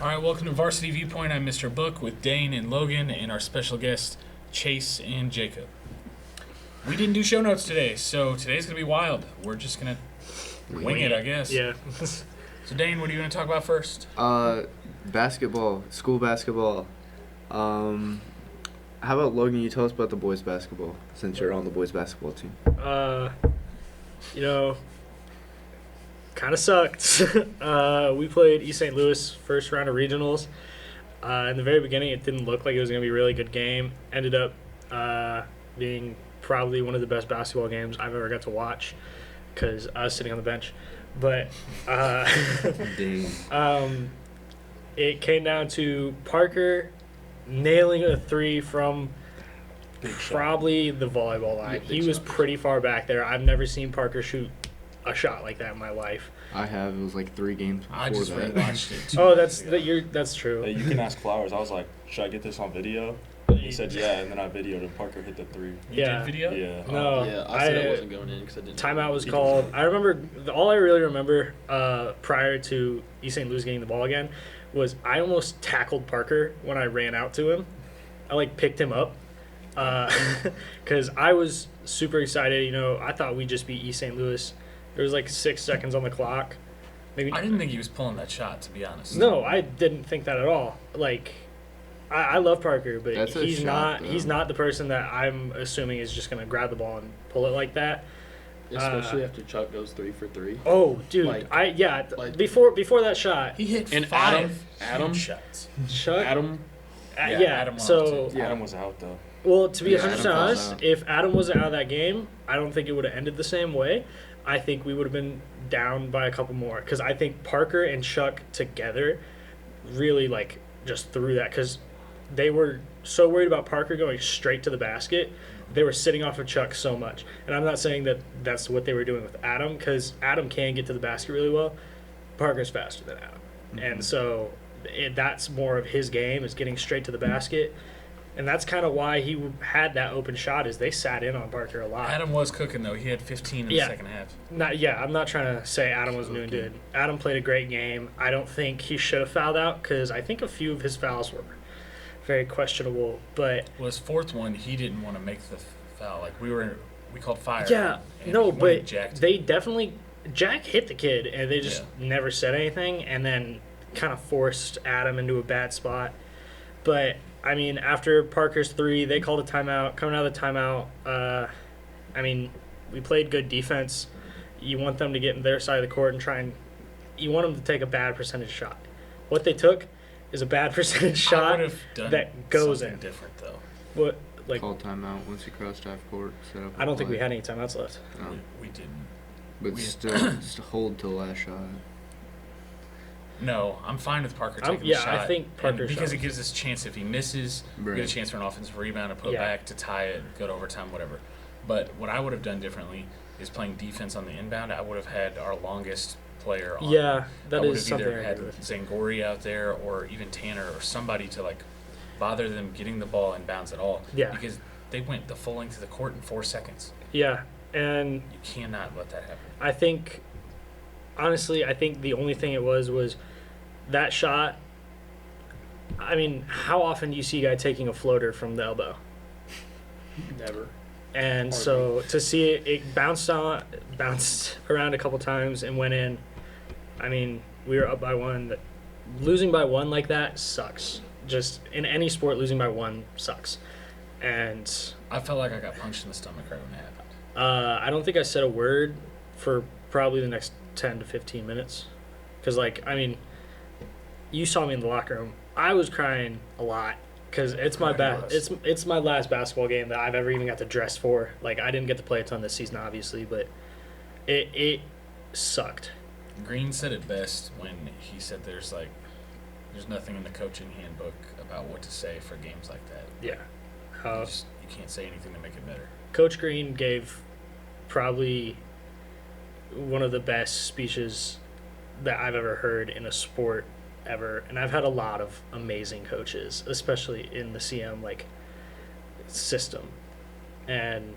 All right, welcome to Varsity Viewpoint. I'm Mr. Book with Dane and Logan and our special guests, Chase and Jacob. We didn't do show notes today, so today's going to be wild. We're just going to wing it, I guess. Yeah. So, Dane, what are you going to talk about first? Basketball, school basketball. How about, Logan, you tell us about the boys basketball, since you're on the boys basketball team. Kind of sucked. We played East St. Louis first round of regionals. In the very beginning, it didn't look like it was going to be a really good game. Ended up being probably one of the best basketball games I've ever got to watch because I was sitting on the bench. But it came down to Parker nailing a three from probably the volleyball line. He was pretty far back there. I've never seen Parker shoot a shot like that in my life. I have. It was like 3 games before I just that. rewatched it. 2 Oh, days ago. that's true. Hey, you can ask Flowers. I was like, should I get this on video? He said, yeah, and then I videoed and Parker hit the 3. You did video? Yeah. No, Yeah, I said it wasn't going in because I didn't. Timeout was called. I remember all I really remember prior to East St. Louis getting the ball again was I almost tackled Parker when I ran out to him. I picked him up because I was super excited. You know, I thought we'd just beat East St. Louis. There was 6 seconds on the clock. Maybe I didn't think he was pulling that shot, to be honest. No, I didn't think that at all. I love Parker, but That's a he's shot, not. though. He's not the person that I'm assuming is just gonna grab the ball and pull it like that. Especially after Chuck goes 3 for 3. Oh, dude, before that shot, He hit And 5 Adam- huge shots. Chuck. Adam, Adam wanted so to. Yeah. Adam was out, though. well, to be Yeah, 100% Adam honest, falls out. if Adam wasn't out of that game, I don't think it would have ended the same way. I think we would have been down by a couple more because I think Parker and Chuck together really just threw that because they were so worried about Parker going straight to the basket. They were sitting off of Chuck so much. And I'm not saying that that's what they were doing with Adam because Adam can get to the basket really well. Parker's faster than Adam. And so that's more of his game is getting straight to the basket. And that's kind of why he had that open shot is they sat in on Parker a lot. Adam was cooking, though. He had 15 in the second half. I'm not trying to say Adam was new and good. Adam played a great game. I don't think he should have fouled out because I think a few of his fouls were very questionable. But Well, his fourth one, he didn't want to make the foul. We called fire. yeah, and no, he wanted but Jack to- they definitely Jack hit the kid and they just Yeah. never said anything and then kind of forced Adam into a bad spot. But I mean, after Parker's 3, they called a timeout. Coming out of the timeout, we played good defense. You want them to get in their side of the court and you want them to take a bad percentage shot. What they took is a bad percentage I shot would have done that goes something in. different, though. What Call timeout once you cross half court. Set up I don't a think we play. had any timeouts left. No. We didn't. But we- still, just hold till last shot. No, I'm fine with Parker taking the shot. I think And Parker's because shot. it gives us a chance if he misses, we get a Right. chance for an offensive rebound to put Yeah. back to tie it, go to overtime, whatever. But what I would have done differently is playing defense on the inbound. I would have had our longest player on. Yeah, I that would is have something either I had agree with. Zangori out there or even Tanner or somebody to bother them getting the ball in bounds at all. Yeah. Because they went the full length of the court in 4 seconds. Yeah, and You cannot let that happen. I think the only thing it was that shot. I mean, how often do you see a guy taking a floater from the elbow? never. And so to see it bounced around a couple times and went in. I mean, we were up by 1. Losing by 1 like that sucks. Just in any sport, losing by 1 sucks. And I felt like I got punched in the stomach right when it happened. I don't think I said a word for probably the next 10 to 15 minutes. Because, you saw me in the locker room. I was crying a lot because it's my it's my last basketball game that I've ever even got to dress for. I didn't get to play a ton this season, obviously, but it sucked. Green said it best when he said there's nothing in the coaching handbook about what to say for games like that. Yeah. You can't say anything to make it better. Coach Green gave probably one of the best speeches that I've ever heard in a sport ever. And I've had a lot of amazing coaches, especially in the CM system. And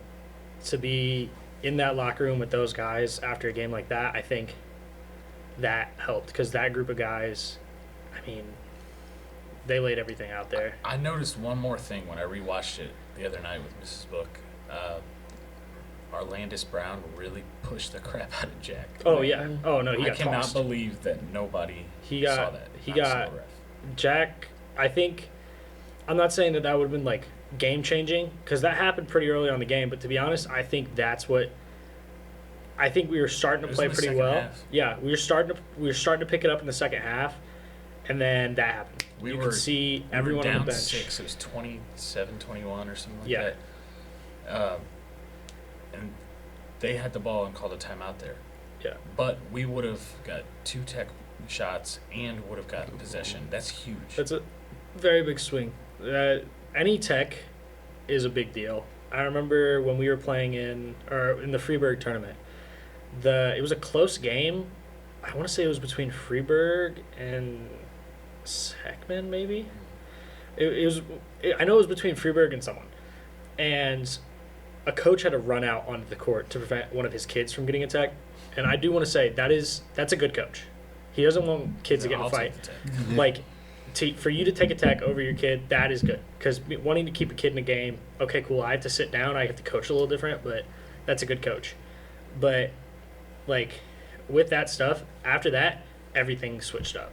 to be in that locker room with those guys after a game like that, I think that helped because that group of guys, they laid everything out there. I noticed one more thing when I rewatched it the other night with Mrs. Book. Arlandis Brown really pushed the crap out of Jack. Oh yeah. Oh no, he I got cannot tossed. believe that nobody saw that. He Not a got single ref. Jack. I think I'm not saying that would have been like game changing because that happened pretty early on in the game. But to be honest, I think that's what. I think we were starting It to was play in the pretty second well. half. Yeah, we were starting to pick it up in the second half, and then that happened. You could see everyone we were down on the bench. 6. It was 27-21 or something like Yeah. that. And they had the ball and called a timeout there. Yeah. But we would have got 2 tech shots and would have gotten possession. That's huge. That's a very big swing. Any tech is a big deal. I remember when we were playing in the Freeburg tournament. It was a close game. I want to say it was between Freeburg and Heckman, maybe. I know it was between Freeburg and someone, and a coach had to run out onto the court to prevent one of his kids from getting attacked. And I do want to say that's a good coach. He doesn't want kids to get in a I'll fight. take the tech. Like, for you to take a tech over your kid, that is good. Because wanting to keep a kid in a game, okay, cool. I have to sit down. I have to coach a little different, but that's a good coach. But like with that stuff, after that, everything switched up.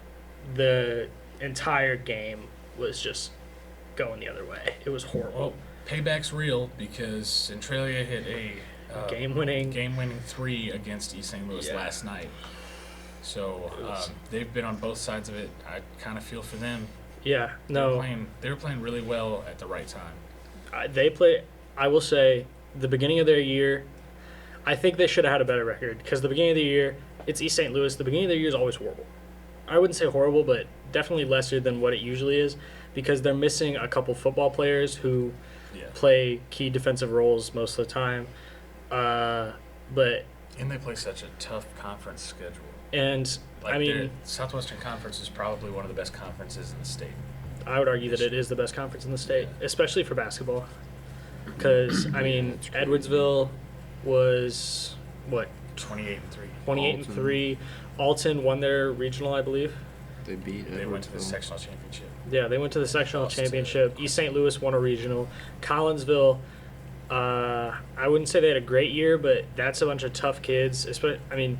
The entire game was just going the other way. It was horrible. Well, payback's real because Centralia hit a game-winning 3 against East St. Louis Yeah. last night. So they've been on both sides of it. I kind of feel for them. Yeah, They were playing really well at the right time. they play. I will say, the beginning of their year, I think they should have had a better record because the beginning of the year, it's East St. Louis. The beginning of the year is always horrible. I wouldn't say horrible, but definitely lesser than what it usually is because they're missing a couple football players who Yeah. play key defensive roles most of the time. But And they play such a tough conference schedule. and Like I mean, their Southwestern Conference is probably one of the best conferences in the state. I would argue that it is the best conference in the state, especially for basketball. Because I mean, Edwardsville was what 28-3. 28-3. Alton won their regional, I believe. They beat. They went to the Edwardsville. sectional championship. Yeah, they went to the sectional Lost to- championship. East St. Louis won a regional. Collinsville, I wouldn't say they had a great year, but that's a bunch of tough kids. I mean,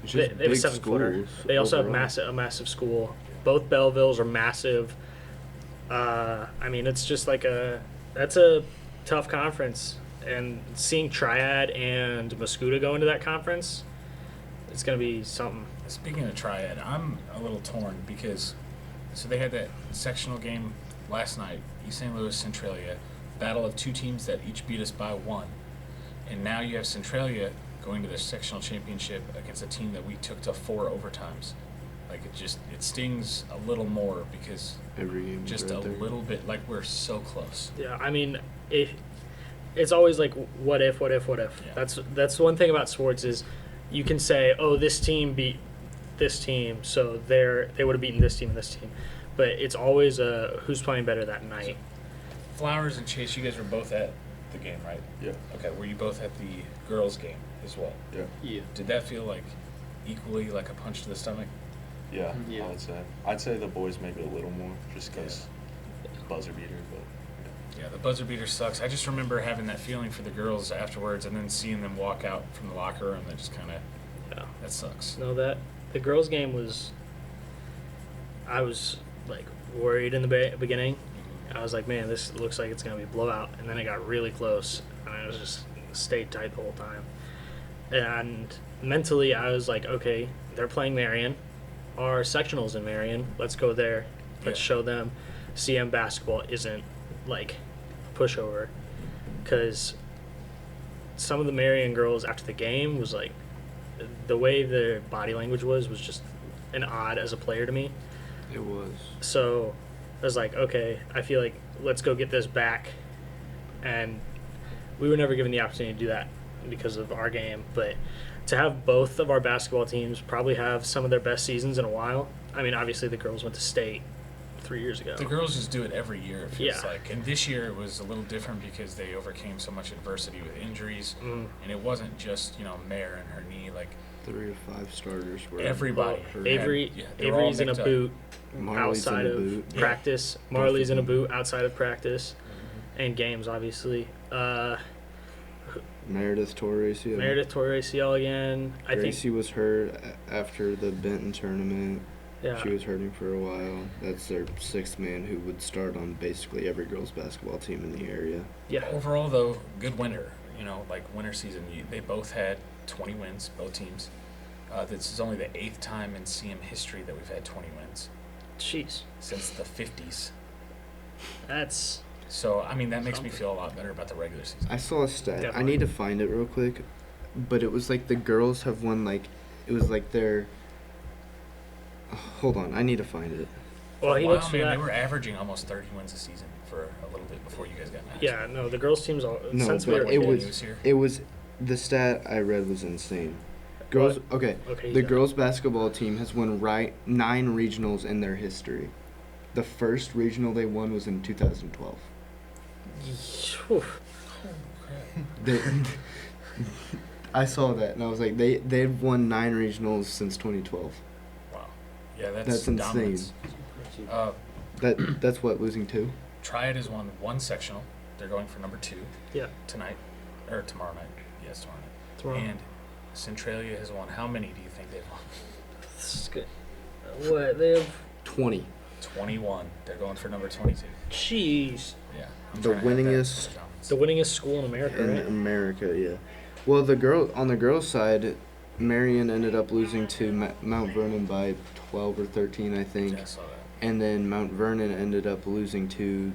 It's they just have a big 7-footer. schools They also overall. have a massive school. Both Bellevilles are massive. I mean, it's just like that's a tough conference. And seeing Triad and Mascuda go into that conference, it's going to be something. Speaking of Triad, I'm a little torn because they had that sectional game last night, East St. Louis, Centralia, battle of 2 teams that each beat us by 1. And now you have Centralia going to the sectional championship against a team that we took to 4 overtimes. Like it stings a little more because Every game is just right a there. little bit like we're so close. Yeah, I mean, it's always like what if. Yeah. That's one thing about sports is you can say, oh, this team beat this team, so they would have beaten this team and this team, but it's always who's playing better that night. Flowers and Chase, you guys were both at the game, right? Yeah. Okay, were you both at the girls' game as well? Yeah. Yeah. Did that feel like equally like a punch to the stomach? Yeah. Yeah. I'd say the boys maybe a little more just because buzzer beater, but. Yeah, the buzzer beater sucks. I just remember having that feeling for the girls afterwards and then seeing them walk out from the locker room. That just kind of, Yeah. that sucks. No, that the girls' game was. I was like worried in the beginning. I was like, man, this looks like it's gonna be a blowout, and then it got really close, and I was just stayed tight the whole time. And mentally, I was like, okay, they're playing Marion. Our sectionals in Marion. Let's go there. Let's Yeah. show them CM basketball isn't like a pushover. Because some of the Marion girls after the game was like, the way their body language was just an odd as a player to me. It was. So I was like, okay, I feel like let's go get this back. And we were never given the opportunity to do that because of our game. But to have both of our basketball teams probably have some of their best seasons in a while. I mean, obviously the girls went to state 3 years ago. The girls just do it every year, it feels Yeah. like. And this year it was a little different because they overcame so much adversity with injuries. Mm. And it wasn't just, Mare and her knee. Like, 3 or 5 starters were everybody. hurt. Avery, they were all Avery's in a nicked up. boot Marley's in outside a of boot. practice. Yeah. Marley's in a Both of them. boot outside of practice and games, obviously. Meredith tore ACL. Meredith tore ACL again. I think. Gracie was hurt after the Benton tournament. Yeah. She was hurting for a while. That's their 6th man who would start on basically every girls' basketball team in the area. Yeah. Overall, though, good winter. Like winter season, they both had 20 wins, both teams. This is only the 8th time in CM history that we've had 20 wins Jeez. since the 50s. That's. So, that makes me feel a lot better about the regular season. I saw a stat. I Definitely. need to find it real quick. But it was like the girls have won, it was like their. Hold on, I need to find it. Well, he Wow, looks for man, that. they were averaging almost 30 wins a season for a little bit before you guys got matched. Yeah, no, the girls' teams all No, since but we were it kids. was here. it was the stat I read was insane. Girls, okay. Okay. The yeah. girls basketball team has won 9 regionals in their history. The first regional they won was in 2012. Whew. They, I saw that and I was like, they've won 9 regionals since 2012. Wow. Yeah, That's that's insane. dominance. That's what, losing 2? Triad has won 1 sectional. They're going for number 2 Yeah. tonight. Or tomorrow night. Yes, tomorrow night. Tomorrow. And Centralia has won. How many do you think they've won? This is good. What they have? 20. 21. They're going for number 22. Jeez. Yeah. The trying to have that winningest- for dominance. The winningest school in America, In right? America, yeah. Well, on the girls' side, Marion ended up losing to Mount Vernon by 12 or 13, I think. Yeah, I saw that. And then Mount Vernon ended up losing to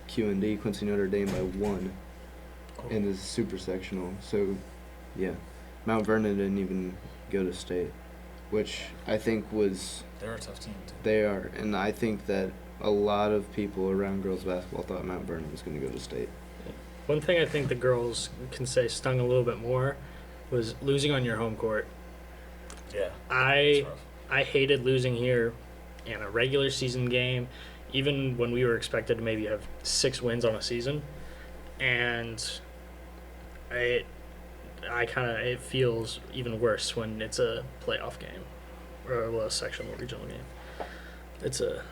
QND, Quincy Notre Dame, by 1 in the super sectional. So, yeah, Mount Vernon didn't even go to state, which I think was They're a tough team, too. they are, and I think that a lot of people around girls basketball thought Mount Vernon was going to go to state. One thing I think the girls can say stung a little bit more was losing on your home court. Yeah. I It's rough. I hated losing here in a regular season game, even when we were expected to maybe have 6 wins on a season, and it feels even worse when it's a playoff game or a sectional regional game. It's a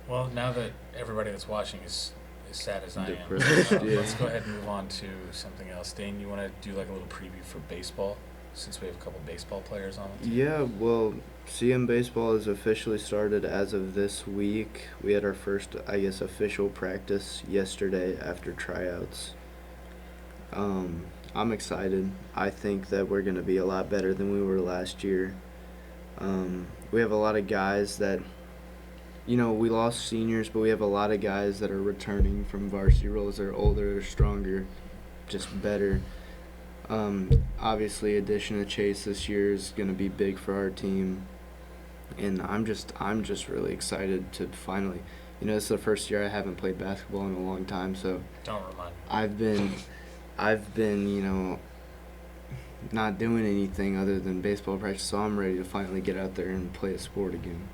Well, now that everybody that's watching is sad as I am, Depressed, yeah. let's go ahead and move on to something else. Dane, you want to do like a little preview for baseball, since we have a couple baseball players on the team? Yeah, well, CM baseball has officially started as of this week. We had our first, I guess, official practice yesterday after tryouts. I'm excited. I think that we're going to be a lot better than we were last year. We have a lot of guys that, we lost seniors, but we have a lot of guys that are returning from varsity roles. They're older, stronger, just better. Obviously, addition of Chase this year is going to be big for our team, and I'm just really excited to finally. This is the first year I haven't played basketball in a long time, so Don't remind me. I've been not doing anything other than baseball practice, so I'm ready to finally get out there and play a sport again.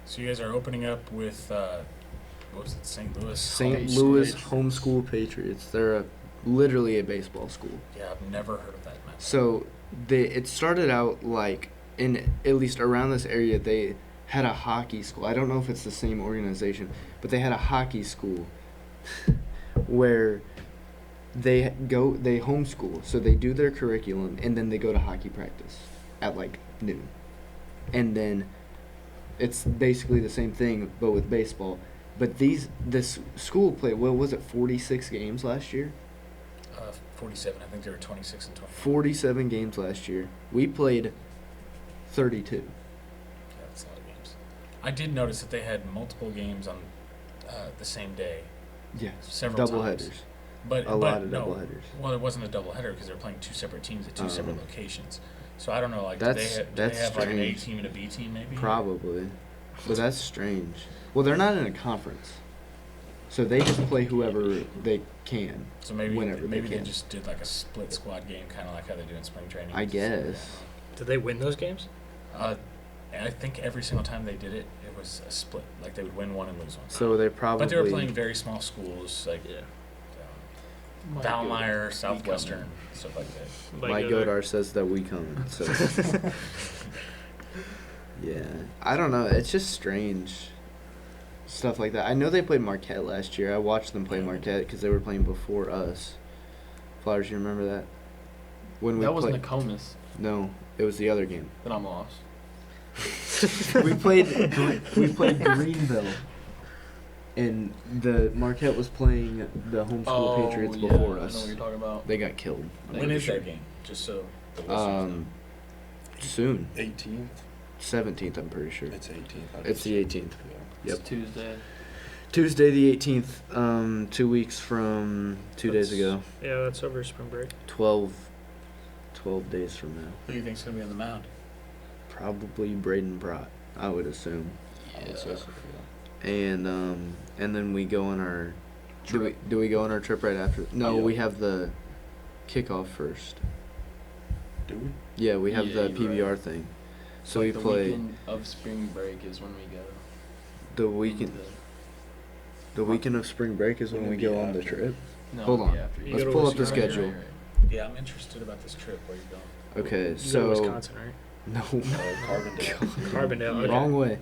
So you guys are opening up with, what was it, St. Louis? St. Home Louis State? Homeschool Patriots. They're literally a baseball school. Yeah, I've never heard of that, man. So it started out like in at least around this area they had a hockey school. I don't know if it's the same organization, but they had a hockey school where they homeschool. So they do their curriculum and then they go to hockey practice at like noon. And then it's basically the same thing but with baseball. But this school played, what was it, 46 games last year? 47. I think they were 26 and 20. 47 games last year. We played 32. Yeah, that's a lot of games. I did notice that they had multiple games on the same day, Yeah. several Doubleheaders. times. But A lot of no, doubleheaders. Well, it wasn't a doubleheader because they were playing 2 separate teams at 2 separate Oh. locations. So I don't know, like, do That's- they that's have like an A strange. team and a B team maybe? Probably. But that's strange. Well, they're not in a conference. So they just play whoever they can. So maybe Whenever they they can. just did like a split squad game, kind of like how they do in spring training. I guess. Did they win those games? And I think every single time they did it, it was a split. Like they would win one and lose one. So they probably. But they were playing very small schools, like Might Valmeyer, go- Southwestern, stuff like that. Mike Godar says that we come. So. Yeah, I don't know. It's just strange stuff like that. I know they played Marquette last year. I watched them play Marquette because they were playing before us. Flowers, you remember that? When we That was played. Nokomis. No, it was the other game. Then I'm lost. we played Greenville, and the Marquette was playing the homeschool Patriots before I know us. what you're talking about. They got killed. When is that game? Just so the listeners know. Soon. 18th. 17th, I'm pretty sure. It's 18th. It's the 18th. Yeah. Yep. It's Tuesday. Tuesday the 18th, 2 weeks from 2 days ago. Yeah, that's over spring break. 12 days from now. Who do you think's gonna be on the mound? Probably Braden Brott, I would assume. I would say so, yeah. And then we go on our Trip. do we go on our trip right after? No, Yeah. we have the kickoff first. Do we? Yeah, we have Yeah, the you're PBR right. thing. So Like we the play weekend of spring break is when we go. the weekend. The weekend of spring break is when we Wouldn't it go be on the after? trip. No, Hold on. after You Let's go to pull up the Wisconsin. schedule. Yeah, I'm interested about this trip. Where you going? Okay, You go to so Wisconsin, right? no, Carbondale. Carbondale. Okay. wrong way.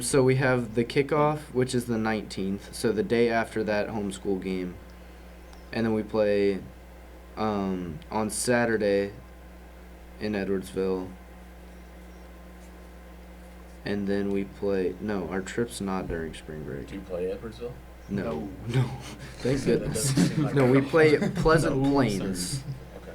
So we have the kickoff, which is the 19th. So the day after that homeschool game, and then we play on Saturday in Edwardsville. And then we play. No, our trip's not during spring break. Do you play Edwardsville? No, No. no. Thank That goodness. doesn't seem like No, a- we play Pleasant No, Plains. Okay.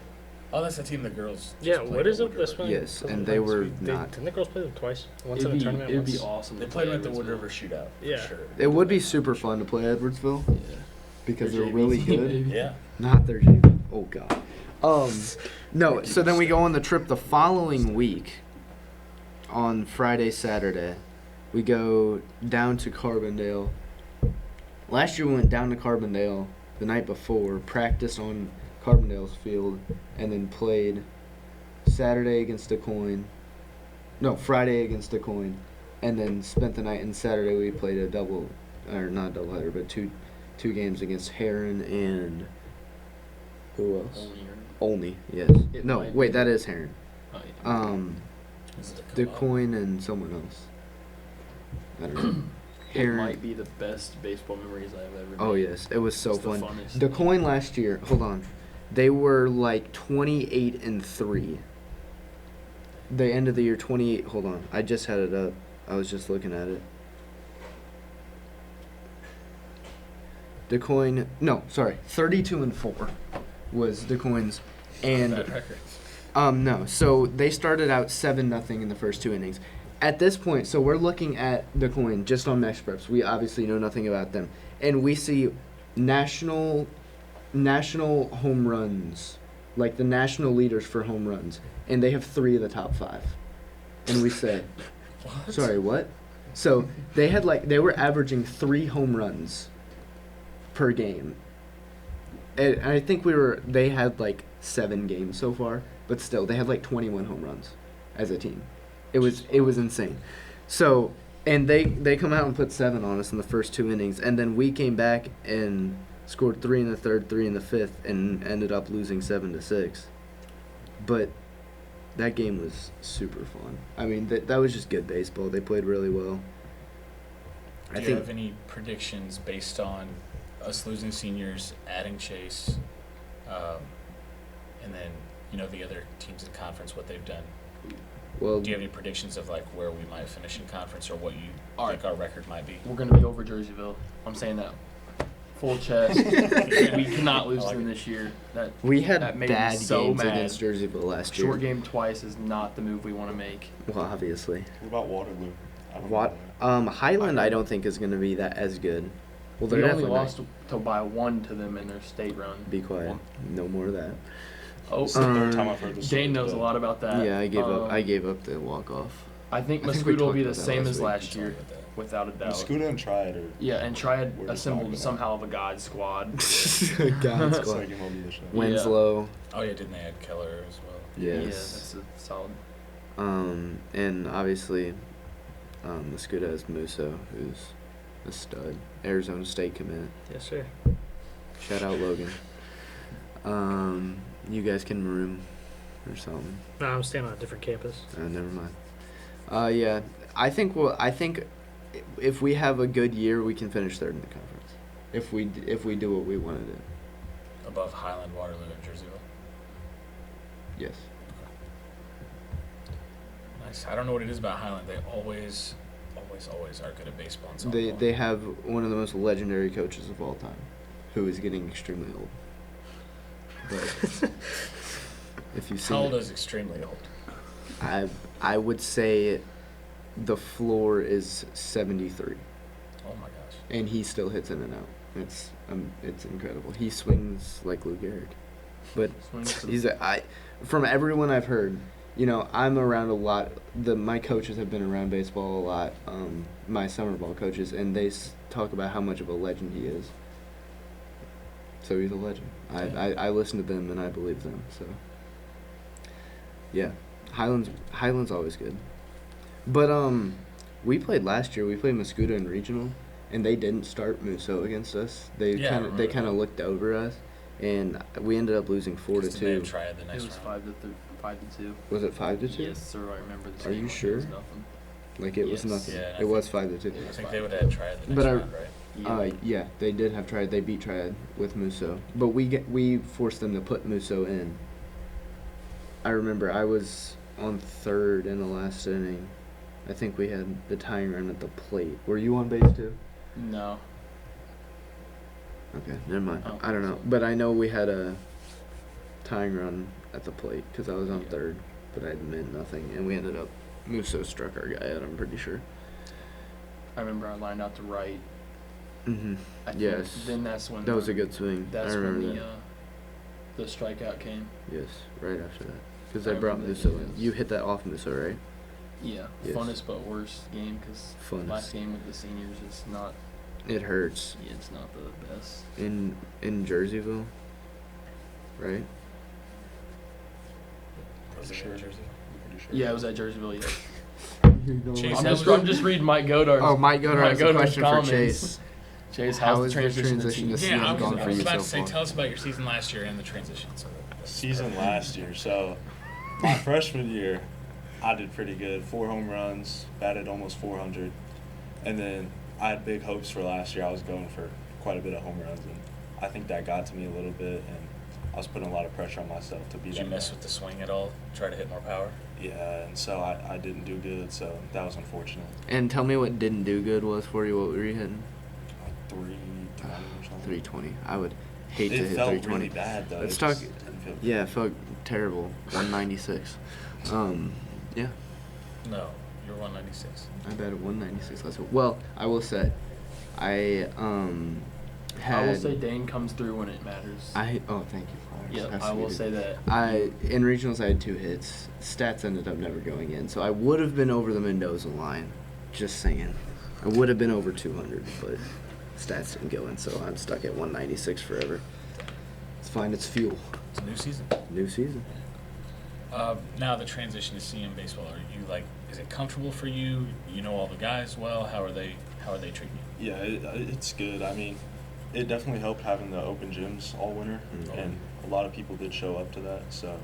Oh, that's the team the girls. just Yeah, played what is at it this Wood one? River. Yes, and they were not. Didn't the girls play them twice? Once It'd in be, a tournament. it'd be once? awesome. They to played play them at the Wood Edwardsville. River Shootout. Yeah. For sure. It would be super fun to play Edwardsville Yeah. because Their they're JV really team, good. baby. Yeah. Not their JV. Oh god. No. So then we go on the trip the following week. On Friday, Saturday, we go down to Carbondale. Last year we went down to Carbondale the night before, practiced on Carbondale's field, and then played Saturday against DeCoin. No, Friday against DeCoin, and then spent the night. And Saturday we played a double, or not doubleheader, but two games against Heron and who else? Only or- Olney, yes. It No, might wait, be. that is Heron. Oh, yeah. Is it a co-op? DeCoin and someone else. I don't know. It Heron. might be the best baseball memories I've ever made. Oh yes, it was so It's the fun. funnest DeCoin last year. Hold on, they were like 28-3. They ended the year 28. Hold on, I just had it up. I was just looking at it. DeCoin. No, sorry, 32-4 was DeCoin's, and Bad record. no. So they started out 7-0 in the first 2 innings. At this point, so we're looking at the coin just on Mesh Preps. We obviously know nothing about them, and we see national home runs, like the national leaders for home runs, and they have 3 of the top 5. And we say, What? sorry, what? So they were averaging 3 home runs per game, and I think they had like 7 games so far, but still they had like 21 home runs as a team. It was insane. So, and they come out and put 7 on us in the first 2 innings, and then we came back and scored 3 in the third, 3 in the fifth, and ended up losing 7-6. But that game was super fun. I mean, that was just good baseball. They played really well. Do you have any predictions based on us losing seniors, adding Chase, and then the other teams in conference, what they've done? Well, Do you have any predictions of like where we might finish in conference or what you All think our record might be? We're gonna be over Jerseyville. I'm saying that. Full chest. We cannot lose I like them it. this year. That we had that made me bad so games mad. against Jerseyville last year. short game twice is not the move we want to make. Well, obviously. What about Waterloo? I don't What? know. Highland, I don't think is going to be that as good. Well, they're We only definitely lost by 1 to them in their state run. Be quiet. No more of that. Oh, It's the third time I've heard this. Dane knows a today. lot about that. Yeah, I gave up. Um, I gave up the walk off. I think I think we Mosquito will talked be the about that same last as week. last Sorry year, about that. without a doubt. Scuda and Triad are. Yeah, and Triad We're just assembled talking somehow of a god squad. God, It's squad. like MLB the show. Yeah. Winslow. Oh yeah, didn't they add Keller as well? Yes. Yeah, that's a solid. And obviously, Mascuda has Musso, who's a stud. Arizona State commit. Yes, sir. Shout out Logan. You guys can room or something. No, I'm staying on a different campus. Never mind. Yeah, I think if we have a good year, we can finish third in the conference. If we do what we want to do. Above Highland, Waterloo, and Jerseyville. Yes. Nice. I don't know what it is about Highland. They always are good at baseball and softball. They have one of the most legendary coaches of all time, who is getting extremely old. But if you see, How old is extremely old? I would say the floor is 73, Oh my gosh. and he still hits in and out. It's incredible. He swings like Lou Gehrig, but from everyone I've heard, I'm around a lot. My coaches have been around baseball a lot. My summer ball coaches, and they talk about how much of a legend he is. So he's a legend. I listen to them and I believe them. So yeah, Highland's always good. But we played last year. We played Mascuda in regional, and they didn't start Musso against us. They kind of looked over us, and we ended up losing 4-2. They have tried the It next was round. 5-2. Was it 5-2? Yes, sir. I remember the Are you same. sure? It was nothing. Like it was Yes. nothing. Yeah, and I It was think- 5-2. I think they would have tried the next But round, right? Yeah, they did have Triad. They beat Triad with Musso, but we forced them to put Musso in. I remember I was on third in the last inning. I think we had the tying run at the plate. Were you on base too? No. Okay, never mind. Oh, I don't know, so- but I know we had a tying run at the plate because I was on Yeah. third, but I meant nothing, and we ended up Musso struck our guy out. I'm pretty sure. I remember I lined out to right. Mhm. I think Yes. Then that's when That was a good swing. That's I remember when that. the strikeout came. Yes, right after that. Because I I brought remember Musso that, in. yes. You hit that off Musso, right? Yeah. Yes. Funnest but worst game because Funnest. last game with the seniors is not. It hurts. Yeah, it's not the best. In Jerseyville, right? Was it Sure. in Jersey? Pretty sure. Yeah, it was at Jerseyville. Yeah. Chase, I'm how just, was- I'm just reading Mike Godar's. Oh, Mike Godard has a Godar's question for comments. Chase. Chase, How how's is the the transition, transition to to CM Yeah, gone I for was you about so to say, far? tell us about your season last year and the transition. So Season last year. So my freshman year, I did pretty good. 4 home runs, batted almost 400, and then I had big hopes for last year. I was going for quite a bit of home runs, and I think that got to me a little bit, and I was putting a lot of pressure on myself to be Did that you mess guy. with the swing at all? Try to hit more power? Yeah, and so I didn't do good, so that was unfortunate. And tell me what didn't do good was for you. What were you hitting? Like 320 or something. 320. I would hate to It hit felt 320. really bad though. Let's It talk. just didn't feel good. Yeah, it felt terrible. 196. Yeah, No, you're 196. I batted 196 last week. Well, I will say, I had. I will say Dane comes through when it matters. Oh, thank you. Flowers. Yeah, That's I will sweet. say that. In regionals I had 2 hits. Stats ended up never going in, so I would have been over the Mendoza line. Just saying, I would have been over 200, but stats didn't go in, so I'm stuck at 196 forever. It's fine. It's fuel. It's a new season. New season. Now the transition to CM baseball. Are you is it comfortable for you? You know all the guys well. How are they treating you? Yeah, it's good. I mean, it definitely helped having the open gyms all winter, Mhm. and a lot of people did show up to that. So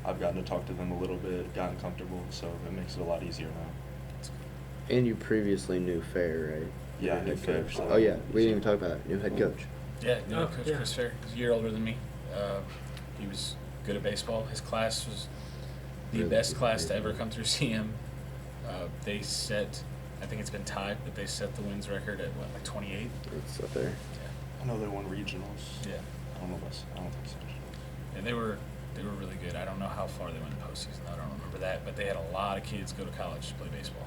I've gotten to talk to them a little bit, gotten comfortable, so it makes it a lot easier now. And you previously knew Fair, right? Yeah, I Your knew head Fair, coach. so- Oh yeah, we didn't even talk about that. New head coach. Yeah, you know, Oh, Coach yeah. Chris Fair. He's a year older than me. He was good at baseball. His class was the Really best good class to baseball. ever come through CM. They set, I think it's been tied, but they set the wins record at what, like 28? It's up there. I know they won regionals. Yeah. I don't know if I don't think so. And they were really good. I don't know how far they went in postseason. I don't remember that, but they had a lot of kids go to college to play baseball.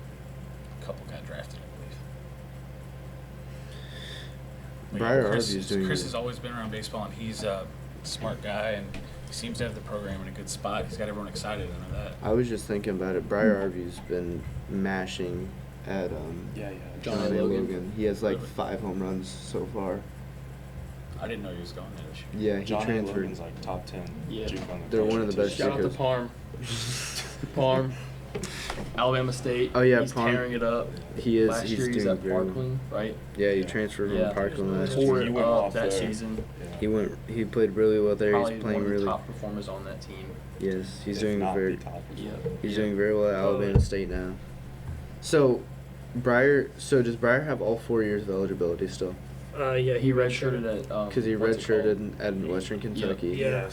A couple got drafted, I believe. But yeah, Briar Chris, Arby's doing Chris good. has always been around baseball, and he's a smart guy, and he seems to have the program in a good spot. He's got everyone excited. I know that. I was just thinking about it. Briar Arby's been mashing at Yeah. John Johnny A. Logan. He has like Really? 5 home runs so far. I didn't know he was going there this year. Yeah, he Johnny transferred. Logan's like top 10. Yeah. juke on the They're one of the freshman best team. Shout out to kickers. Parm. Parm. Alabama State. Oh, yeah, he's Pond- tearing it up. He is. Last He's year he's doing at very well. Parkland, right? Yeah, he transferred Yeah. from Parkland last Tore year. He it went up off that there. season. Yeah. He played really well there. Probably He's one playing of the really. top performers on that team. Yes, he's If doing not very. the top. Yeah. He's doing very well at Alabama State now. So, So does Breyer have all 4 years of eligibility still? Yeah, He redshirted at Because he what's it called? redshirted at Western Kentucky. Yeah.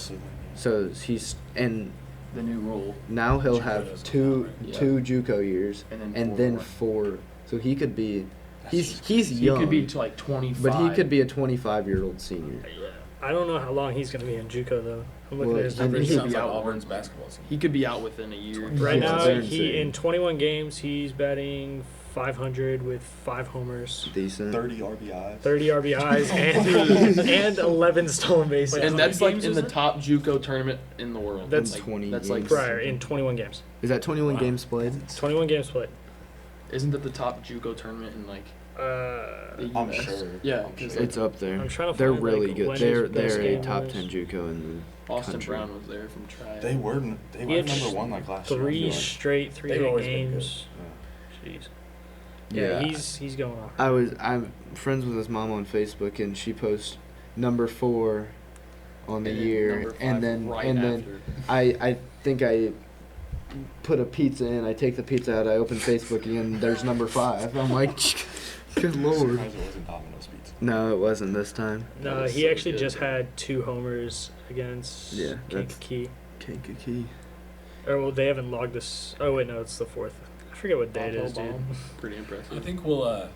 So he's and The new rule. now he'll JUCO have doesn't two count, right? two JUCO years And then four more. 4. So he could be. He's So young. he could be to like 25. but he could be a 25-year-old senior. Yeah. I don't know how long he's going to be in JUCO though. I'm looking Well, at his I mean, numbers. he Sounds be like out Auburn's basketball team. He could be out within a year. Right Yeah, now, they're he insane. in 21 games, he's batting 500 with 5 homers, Decent. 30 RBIs. 30 RBIs, and 11 stolen bases. And How that's many like games in is the it? top JUCO tournament in the world. That's like, 20 That's like games. prior in 21 games. Is that 21 Wow. games played? 21 games played. Isn't that the top JUCO tournament in like the I'm US? sure. Yeah, I'm 'cause, sure. like, It's up there. I'm trying to They're find, really like, good. when They're his best a game top was. 10 JUCO in the Austin country. Brown was there from Tri. They were He number had 1 like last year. I Three feel like. straight They've 3-hit always been games. Yeah. Jeez. Yeah, he's going off. I'm friends with his mom on Facebook, and she posts number 4 on the And then year, number and five then right and then after. I think I put a pizza in. I take the pizza out. I open Facebook again. And there's number 5. I'm like, good lord. Surprised it wasn't Domino's Pizza. No, it wasn't this time. No, That was he so actually good, just though. had 2 homers against Yeah, that's- Kankakee. Kankakee. Or well, they haven't logged this. Oh wait, no, it's the 4th. I forget what day it is, dude. Pretty impressive. I think we'll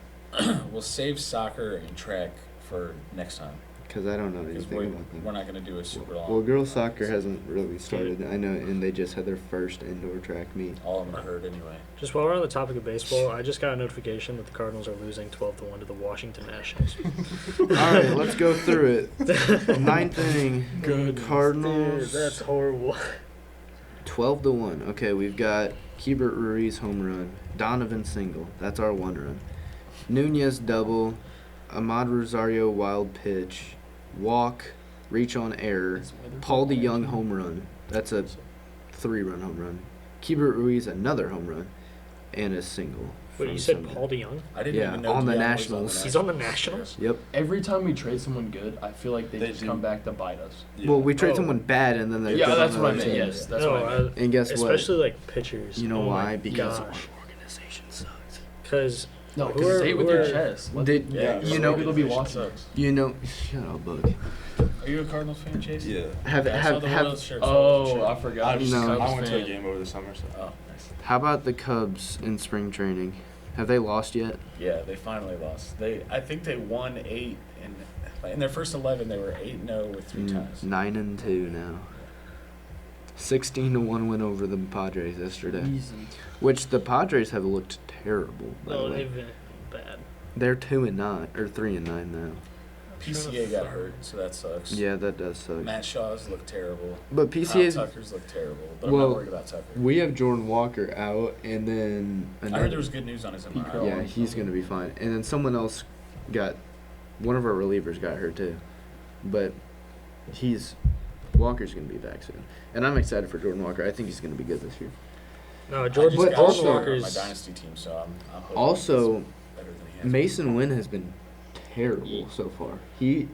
we'll save soccer and track for next time Because I don't know because anything about them. we're not going to do a super long. Well, girls soccer hasn't really started. I know, and they just had their first indoor track meet. All of them are hurt anyway. Just while we're on the topic of baseball, I just got a notification that the Cardinals are losing 12-1 to the Washington Nationals. All right, let's go through it. Ninth inning, Cardinals. Dude, that's horrible. 12-1. Okay, we've got Keibert Ruiz home run, Donovan single. That's our 1 run. Nunez double, Ahmad Rosario wild pitch, walk, reach on error, Paul DeYoung home run. That's a 3-run home run. Keibert Ruiz another home run, and a single. Wait, from you said Sunday. Paul DeYoung? I didn't Yeah, even know on the Deion was Nationals. He's on the Nationals? Yep. Every time we trade someone good, I feel like they They just do. come back to bite us. Yeah. Well, we trade Oh. someone bad, and then they're Yeah, good that's on what I the meant. other team. Yes, that's what I meant. And guess Especially what? like pitchers. You know Oh why? my Because gosh. our organization sucks. Because No, Who because are- say it with who your are- chest. Let- Did- Yeah, you know- maybe they'll be watching. You know, shut up, Bug. Are you a Cardinals fan, Chase? Yeah. Have Yeah, I saw have the have. Royals shirt. Oh, I forgot. I, He's No. a Cubs I went to a fan. game over the summer, so. Oh, nice. How about the Cubs in spring training? Have they lost yet? Yeah, they finally lost. I think they won 8 in their first 11. They were 8-0 with 3 ties. 9-2 now. 16-1 win over the Padres yesterday. Easy. Which the Padres have looked terrible. By the oh, way. they've been bad. They're 2-9 or 3-9 now. PCA got hurt, so that sucks. Yeah, that does suck. Matt Shaw's look terrible. But Kyle PCA's. Tucker's look terrible. But I'm Well, not worried about Tucker. We have Jordan Walker out, and then I heard there was good news on his MRI. Yeah, he's gonna be fine. And then someone else one of our relievers got hurt too, but Walker's gonna be back soon, and I'm excited for Jordan Walker. I think he's gonna be good this year. No, I Jordan, just But got also- Walker on my Walker's. dynasty team, so I'm hoping Also, he's better than he has. Mason Wynn has been terrible so far.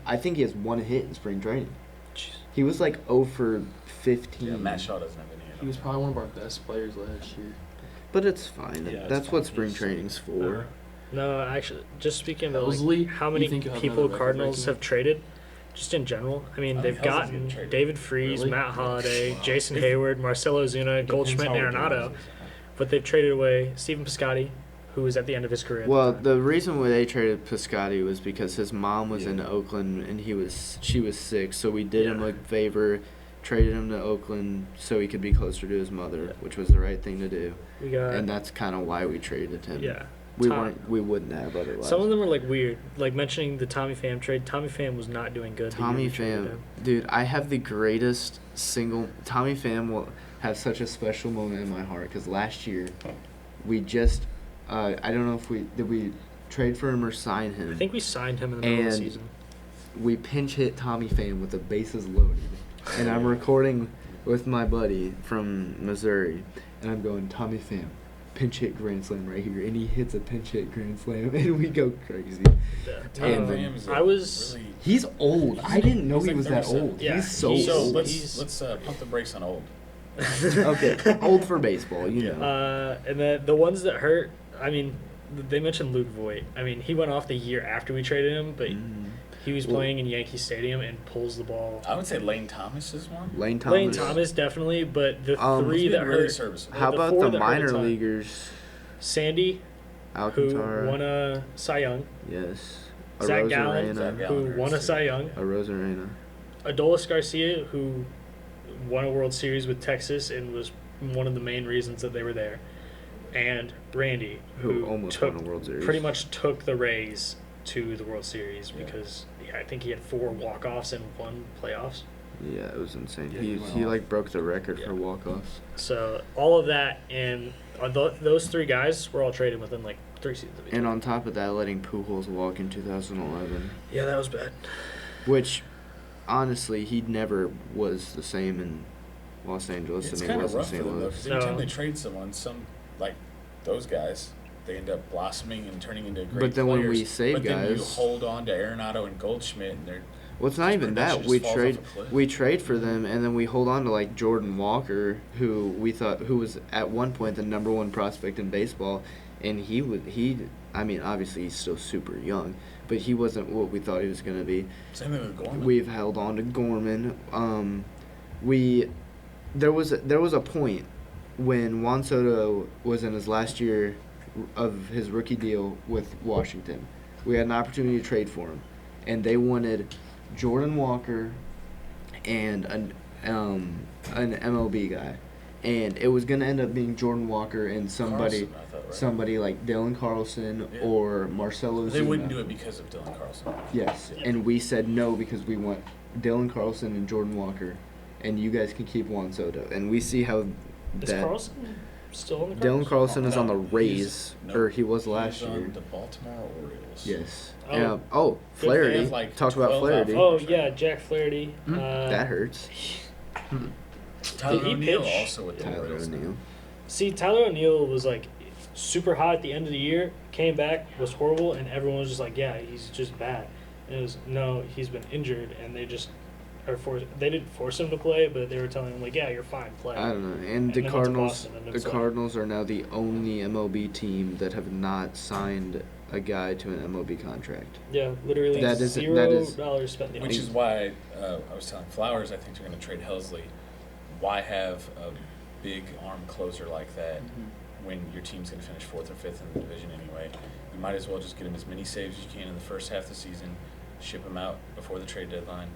I think he has 1 hit in spring training. Jeez. He was like 0 for 15. Yeah, Matt Shaw doesn't have any. He was probably one of our best players last year. But it's fine. Yeah, it's That's what fine. spring training's for. No, actually, just speaking of Helsley, like, how many you think you'll have people another Cardinals record-breaking? have traded, just in general. I mean, I they've think Helsley's gotten getting traded. David Freese, Really? Matt Holliday, Wow. Jason Hayward, Marcelo Zuna, Goldschmidt, and Depends how Arenado. it goes. But they've traded away Stephen Piscotty, who was at the end of his career. at Well, the time. the reason why they traded Piscotty was because his mom was in Yeah. Oakland and she was sick, so we did him Yeah. a favor, traded him to Oakland so he could be closer to his mother, Yeah. which was the right thing to do. we got And that's kind of why we traded him. yeah. We Tom- wouldn't have otherwise. Some of them are like weird, like mentioning the Tommy Pham trade. Tommy Pham was not doing good. the year Tommy we traded Pham, him. dude, I have the greatest single. Tommy Pham will have such a special moment in my heart because last year we just, I don't know if did we trade for him or sign him. I think we signed him in the middle of the And- season. We pinch hit Tommy Pham with the bases loaded, and I'm recording with my buddy from Missouri, and I'm going, Tommy Pham, pinch hit grand slam right here, and he hits a pinch hit grand slam, and we go crazy. Tommy And Pham is I was- really, He's old. I didn't know he's he like was that 37. old. Yeah, He's so he's- so old. let's pump the brakes on old. Okay, old for baseball, you Yeah. know. And then the ones that hurt, I mean, they mentioned Luke Voigt. I mean, he went off the year after we traded him, but he was Well- playing in Yankee Stadium and pulls the ball. I would say Lane Thomas is one. Lane Thomas. Lane Thomas definitely, but the Um, three He's that been really hurt, serviceable. How the about four the that hurt minor a ton. leaguers? Sandy, who Alcantara. won a Cy Young, Yes. Zach Arozarena. Gallen, Zach who Gallen won a hurts, Cy too. Young, Arozarena. Adolis Garcia, who won a World Series with Texas and was one of the main reasons that they were there, and Randy, Who almost took, won a World Series. pretty much took the Rays to the World Series because I think he had 4 walk-offs and 1 playoffs. Yeah, it was insane. Yeah, he he went he off. like broke the record Yeah. for walk-offs. So all of that and those 3 guys were all traded within like 3 seasons of each And other. on top of that, letting Pujols walk in 2011, Yeah, that was bad. which honestly he never was the same in Los Angeles It's than he kind was of in rough for St. them though, Louis. because every time No. they trade someone, some like those guys, they end up blossoming and turning into great But then when players. we save but then you guys- hold on to Arenado and Goldschmidt, and they're Well, it's not His even production that. just We falls off trade a cliff. we trade for them, and then we hold on to like Jordan Walker, who we thought who was at one point the #1 prospect in baseball, and he. I mean, obviously he's still super young, but he wasn't what we thought he was going to be. same thing with Gorman. We've held on to Gorman. There was a point when Juan Soto was in his last year of his rookie deal with Washington. We had an opportunity to trade for him, and they wanted Jordan Walker and an MLB guy, and it was gonna end up being Jordan Walker and somebody Carlson, I thought, right? somebody like Dylan Carlson Yeah. or Marcelo They Zuna. wouldn't do it because of Dylan Carlson. Yes, Yeah. and we said no because we want Dylan Carlson and Jordan Walker, and you guys can keep Juan Soto. And we see how Is that Carlson still on the Dylan Cardinals? Carlson is on the No, Rays, no, or he was last he's year. on the Baltimore Orioles. Yes. Oh. Yeah. Oh, They Flaherty. have, like, Talk about 12 Flaherty. Oh yeah, Jack Flaherty. That hurts. Tyler Did he O'Neill pitch? also with the Tyler Orioles. O'Neill. See, Tyler O'Neill was like super hot at the end of the year, came back, was horrible, and everyone was just like, yeah, he's just bad. And it was, no, he's been injured, and they just they didn't force him to play, but they were telling him like, yeah, you're fine, play. I don't know. And And the then went to Cardinals. Boston, and The it's like- Cardinals are now the only MLB team that have not signed a guy to an MLB contract. Yeah, literally That is- $0 spent. Which is why I was telling Flowers I think they're going to trade Helsley. Why have a big arm closer like that when your team's going to finish 4th or 5th in the division anyway? You might as well just get him as many saves as you can in the first half of the season, ship him out before the trade deadline.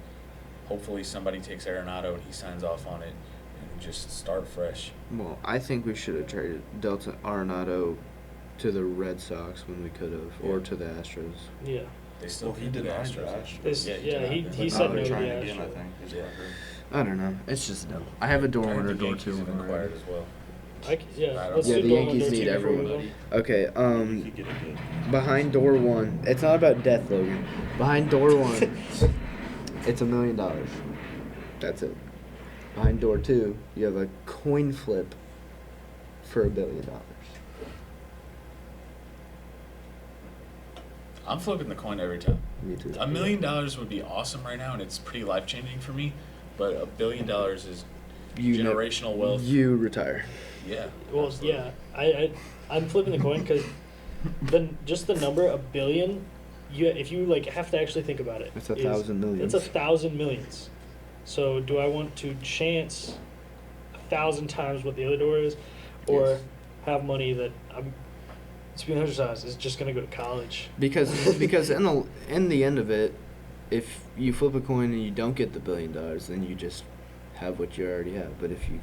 Hopefully somebody takes Arenado and he signs off on it and just start fresh. Well, I think we should have traded Delta Arenado to the Red Sox when we could have, or Yeah. to the Astros. Yeah. They still Well, he can do denied Astros. the Astros. This- Yeah, yeah, denied he them. he But said now no they're to the trying again, I Astros. think. Is Yeah. what I heard. I don't know. It's just dumb. I have a door I one or think the door Yankees two have one inquired already. as well. Yeah, let's Yeah, do the door one, Yankees door need two before we move everybody. on. Okay, You could get it good. behind door one, it's not about death, Logan. Behind door one, it's $1 million. That's it. Behind door two, you have a coin flip for $1 billion. I'm flipping the coin every time. Me too. $1 million would be awesome right now, and it's pretty life changing for me. But $1 billion is You know- generational wealth. You retire. Yeah. Well, absolutely. yeah, I'm flipping the coin because just the number $1 billion, if you like have to actually think about it, It's 1,000 millions. It's 1,000 millions. So do I want to chance 1,000 times what the other door is, or Yes. have money that it's being exercised is just gonna go to college? Because in the end of it, if you flip a coin and you don't get the $1 billion, then you just have what you already have. But if you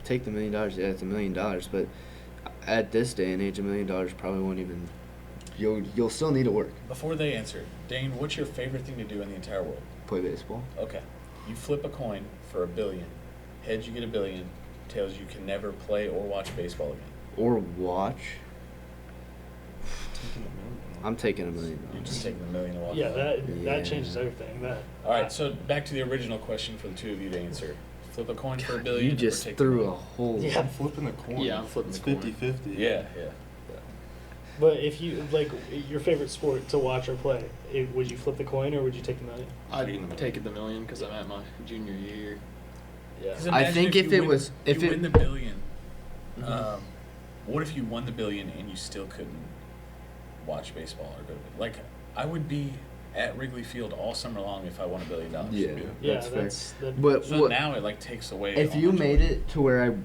take the $1 million, yeah, it's $1 million. But at this day and age, $1 million probably won't even. You'll still need to work. Before they answer, Dane, what's your favorite thing to do in the entire world? Play baseball. Okay. You flip a coin for $1 billion. Heads, you get $1 billion. Tails, you can never play or watch baseball again. Or watch. I'm taking $1 million. You're just taking $1 million and walking Yeah, away. that changes everything. That All right, so back to the original question for the two of you to answer. Flip a coin for $1 billion. You or just take threw the a million. whole. Yeah. I'm flipping the coin. Yeah, I'm flipping it's the coin. 50-50. Yeah. But if you like your favorite sport to watch or play, would you flip the coin or would you take the million? I'd take it the million because I'm at my junior year. Yeah. 'Cause I imagine think if you it win- was- if you it- win the $1 billion. Mhm. What if you won the $1 billion and you still couldn't watch baseball or go like I would be at Wrigley Field all summer long if I won $1 billion. Yeah. Yeah, That's fair. that's that. But So what, now it like takes away. if all you my made joy. it to where I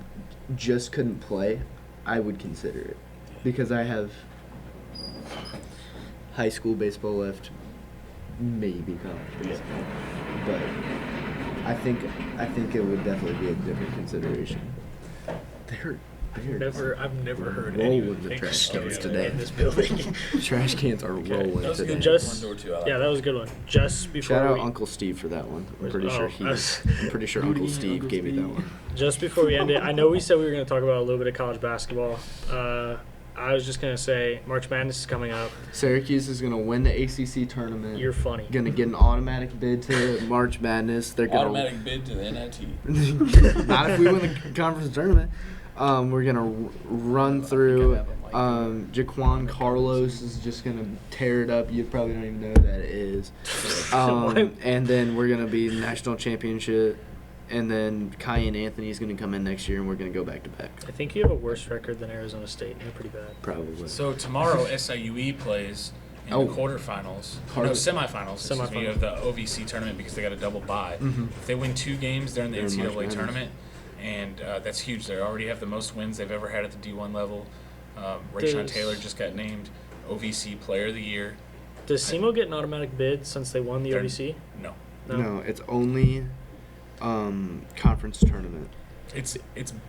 just couldn't play, I would consider it because I have high school baseball left, maybe college baseball, but I think it would definitely be a different consideration. They're I've never heard rolling anyone the make a trash stone cans yeah, today. in this building. Trash cans are Okay. rolling That was a today. good Just- one or two. I like Yeah, that was a good one. Just before Shout out we, Uncle Steve for that one. I'm pretty Oh, sure Booty, Uncle Steve Uncle gave me that Steve. one. just before we end it, I know we said we were going to talk about a little bit of college basketball. I was just going to say March Madness is coming up. Syracuse is gonna win the ACC tournament. You're funny. Gonna get an automatic bid to March Madness. They're gonna Automatic bid to the NIT. not if we win the conference tournament. We're gonna run through. Jaquan Carlos is just gonna tear it up. You probably don't even know who that is. And then we're gonna be national championship. And then Kyan Anthony is gonna come in next year, and we're gonna go back to back. I think you have a worse record than Arizona State. They're pretty bad. Probably. So tomorrow SIUE plays in Oh. the quarterfinals. Quarter- No, semifinals. Excuse me, Semifinals. of the OVC tournament because they got a double bye. Mhm. If they win 2 games, they're in the They're in March NCAA Madness. tournament, and that's huge. They already have the most wins they've ever had at the D1 level. Rayshawn Does- Taylor just got named OVC Player of the Year. Does SEMO get an automatic bid since they won the They're- OVC? No, No, it's only conference tournament. it's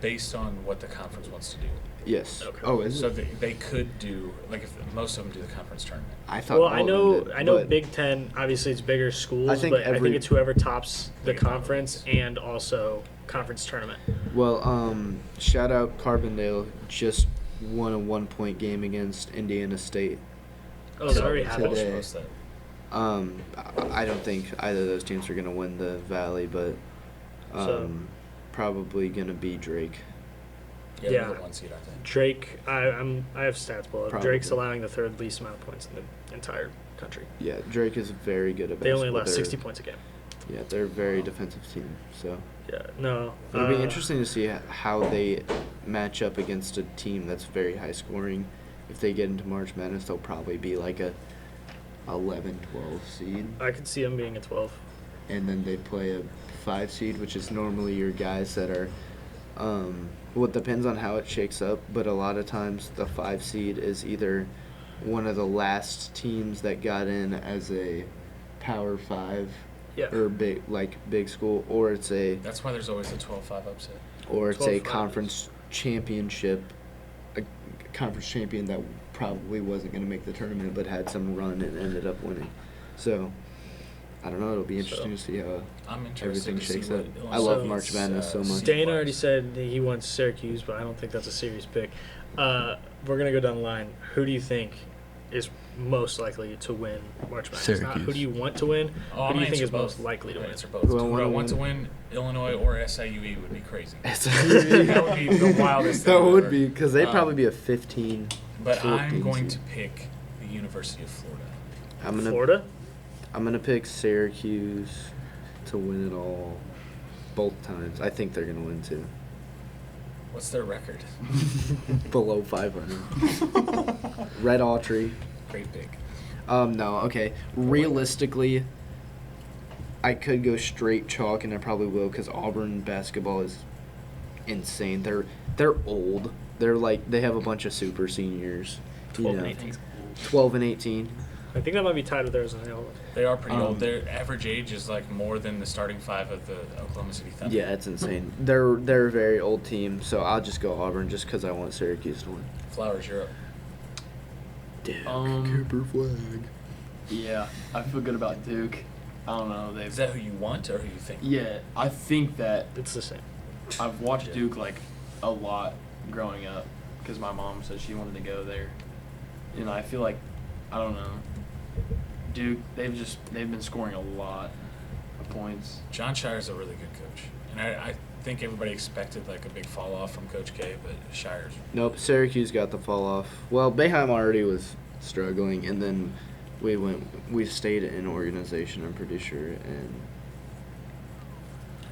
based on what the conference wants to do. Yes. Okay. Oh, is So it? they could do like if most of them do the conference tournament. I thought. Well, all I of them know did, I know but Big Ten. Obviously, it's bigger schools, I think but I every- think it's whoever tops the Big conference and also conference tournament. Well, shout out Carbondale just won a 1-point game against Indiana State. Oh, they So already it's have supposed it. today. to post that. I don't think either of those teams are gonna win the Valley, but So- probably gonna be Drake. Yeah, Yeah. they're the 1 seed, I think. Drake, I have stats below. Probably. Drake's allowing the third least amount of points in the entire country. Yeah, Drake is very good at They only basketball. allow They're- 60 points a game. Yeah, they're a very Wow. defensive team. So Yeah, no. it'll be interesting to see how they match up against a team that's very high scoring. If they get into March Madness, they'll probably be like a 11-12 seed, I could see them being a 12. and then they play a 5 seed, which is normally your guys that are. Well, it depends on how it shakes up, but a lot of times the 5 seed is either one of the last teams that got in as a Power 5 Yeah. or big school, or it's a That's why there's always a 12-5 upset. 12-5 conference championship, a conference champion that probably wasn't going to make the tournament but had some run and ended up winning. So I don't know. It'll be interesting to see how I'm interested everything to see shakes what up. Illinois I love So- March Madness so much. Dane already said that he wants Syracuse, but I don't think that's a serious pick. We're going to go down the line. Who do you think is most likely to win March Madness? Not Syracuse. who do you want to win? Oh, Who do you think answer is most both. likely to I'm win? Answer both. Who I Who I wanna want to win? win, Illinois or SIUE would be crazy. that That would be the wildest thing That would ever. be because they'd Um, probably be a 15. But I'm 14 going seed. to pick the University of Florida. Florida? I'm gonna pick Syracuse to win it all, both times. I think they're gonna win too. What's their record? Below 500. Red Autry. Great pick. No, okay. Realistically, I could go straight chalk, and I probably will, because Auburn basketball is insane. They're old. They have a bunch of super seniors. 12 and 18. 12 and 18. I think that might be tied with Arizona. They are pretty Um, old. Their average age is like more than the starting 5 of the Oklahoma City Thunder. Yeah, it's insane. They're a very old team, so I'll just go Auburn just because I want Syracuse to win. Flowers, you're up. Duke, Cooper flag. Yeah, I feel good about Duke. I don't know. Is that who you want or who you think? Yeah, I think that It's the same. I've watched Yeah. Duke like a lot growing up because my mom said she wanted to go there, and I feel like I don't know. Duke, they've been scoring a lot of points. John Shire's a really good coach, and think everybody expected like a big fall off from Coach K, but Shire's. Nope, Syracuse got the fall off. Well, Boeheim already was struggling, and then we stayed in organization, I'm pretty sure, and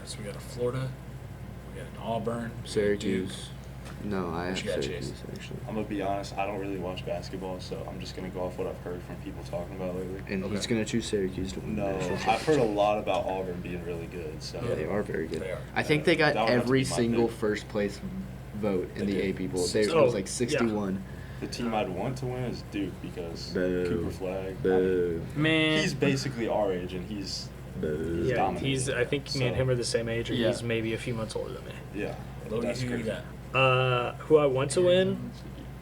So we got a Florida, we got an Auburn, Syracuse. No, I have What you got, Syracuse, Chase? actually. I'm gonna be honest. I don't really watch basketball, so I'm just gonna go off what I've heard from people talking about lately. And he's Okay. going to choose Syracuse to win the No, national I've heard a championship. lot about Auburn being really good. So Yeah, they are very good. They are. I think they got That would have to every be my single pick. first place vote in They the did. AP poll. Six- It Oh, was like yeah. 61. the team I'd want to win is Duke because Boo. Cooper Flag. Boo. Man, He's basically our age, and he's Boo. Yeah, dominating. I think me and So- him are the same age, or Yeah. he's maybe a few months older than me. yeah. Logan, That's who you crazy. got? Who I want to win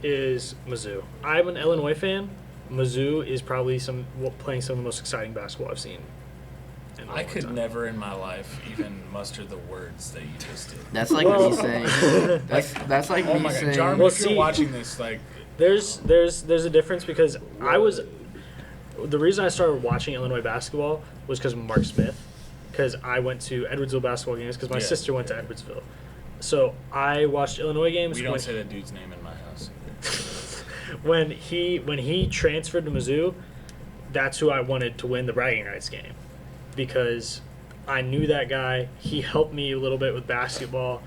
is Mizzou. I'm an Illinois fan. Mizzou is probably playing some of the most exciting basketball I've seen. In a I long could time. never in my life even muster the words that you just did. That's like Well- me saying. That's like Oh me my God, saying. Jarman, Well, if you're see- watching this, like, There's a difference because the reason I started watching Illinois basketball was because of Mark Smith, because I went to Edwardsville basketball games because my Yeah. sister went to Edwardsville, so I watched Illinois games we when don't say that dude's name in my house. when he transferred to Mizzou. That's who I wanted to win the bragging rights game because I knew that guy. He helped me a little bit with basketball,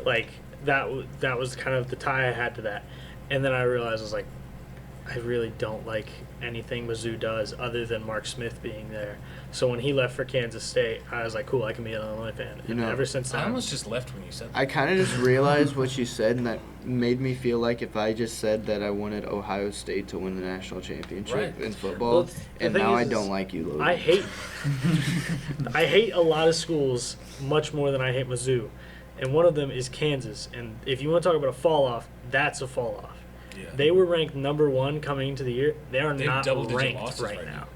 like that was kind of the tie I had to that. And then I realized I was like, I really don't like anything Mizzou does other than Mark Smith being there. So when he left for Kansas State, I was like, cool, I can be an Illinois fan. You And know, ever since I then, almost just left when you said that. I kind of just realized what you said, and that made me feel like if I just said that I wanted Ohio State to win the national championship Right. in football, Well, the and thing now I is don't like you, Logan. I hate a lot of schools much more than I hate Mizzou. And one of them is Kansas. And if you want to talk about a fall off, that's a fall off. Yeah. They were ranked number 1 coming into the year. They are They have not double-digit ranked losses right right now.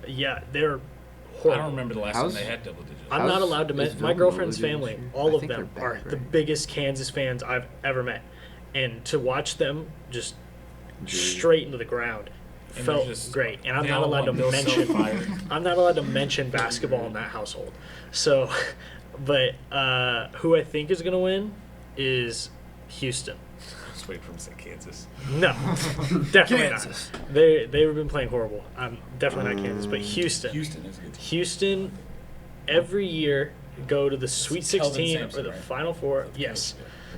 Yeah, they're I horrible. don't remember the last How's- time they had double digits. I'm not How's- allowed to is mention my Villanova girlfriend's doing family. this year? All I of think them they're are bad, the right? biggest Kansas fans I've ever met, and to watch them just Gee. straight into the ground And felt they're just- great. And I'm they not all allowed to want Bill mention. Self-fired. I'm not allowed to mention basketball in that household. So, but who I think is going to win is Houston. I was waiting for him to say Kansas. No, definitely Kansas. not. They've been playing horrible. I'm definitely not Kansas, but Houston. Houston is good. News every year go to the Sweet Kelvin 16 Sampson, or the right? Final Four. Yes,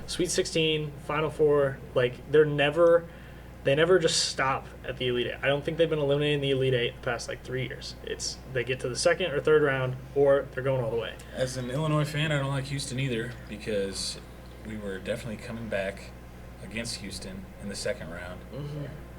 Sweet 16, Final Four. Like they never just stop at the Elite Eight. I don't think they've been eliminated in the Elite Eight the past like 3 years. It's they get to the second or third round, or they're going all the way. As an Illinois fan, I don't like Houston either because we were definitely coming back against Houston in the second round.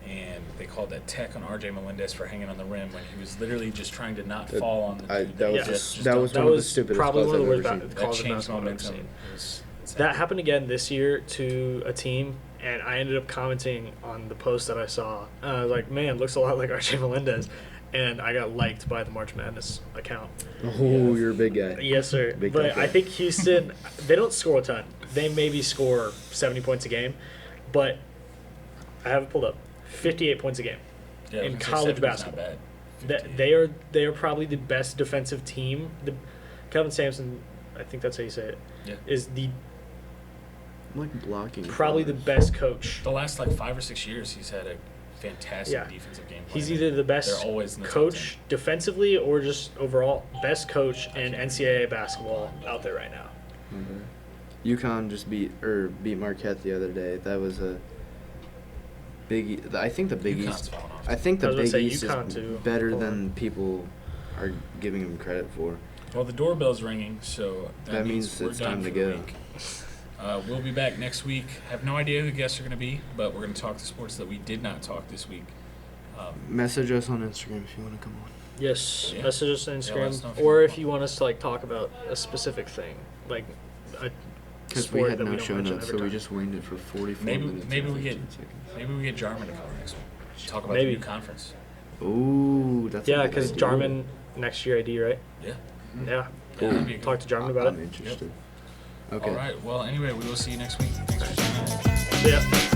And they called that tech on R.J. Melendez for hanging on the rim when he was literally just trying to not fall on the dude. that was Yeah. just, Just that don't- was That one of the was stupidest probably calls one of the I've worst ever ba- seen. that calls of changed basketball I've ever momentum. seen. It was insane. That happened again this year to a team, and I ended up commenting on the post that I saw. I was like, man, looks a lot like R.J. Melendez. And I got liked by the March Madness account. Oh, you're a big guy. Yes, sir. Big But guy. I think Houston, they don't score a ton. They maybe score 70 points a game. But I have it pulled up. 58 points a game. Yeah, I was in gonna say college 70 is not basketball. bad. That 58. they are probably the best defensive team. Kelvin Sampson, I think that's how you say it, Yeah. is I'm like blocking. probably the flowers. best coach. The last like 5 or 6 years, he's had a fantastic Yeah. defensive game. He's plan. either the best They're always in the top coach defensively or just overall best coach in NCAA basketball out there right now. UConn just beat Marquette the other day. That was a big. I think the Big UConn's East. falling off. I think I the was gonna Big say East UConn is too. better Hold than on. people are giving them credit for. Well, the doorbell's ringing, so That means we're it's done time for to the go. week. We'll be back next week. Have no idea who the guests are going to be, but we're going to talk the sports that we did not talk this week. Message us on Instagram if you want to come on. Yes, Yeah. message us on Yeah, let us Instagram, know if you or want. if you want us to like talk about a specific thing, like a Because we sport had that no don't show mention notes, so every we time. just winged it for 44 Maybe minutes. maybe and we get 15 seconds. maybe we get Jarman to cover next week. Talk about Maybe. the new conference. Ooh, that's a Yeah, good because idea. Jarman next year ID, right? Yeah. Yeah. Yeah, that'd be a good Talk to Jarman about I'm it. interested. Okay. All right. Well, anyway, we will see you next week. Thanks for tuning in. Yeah.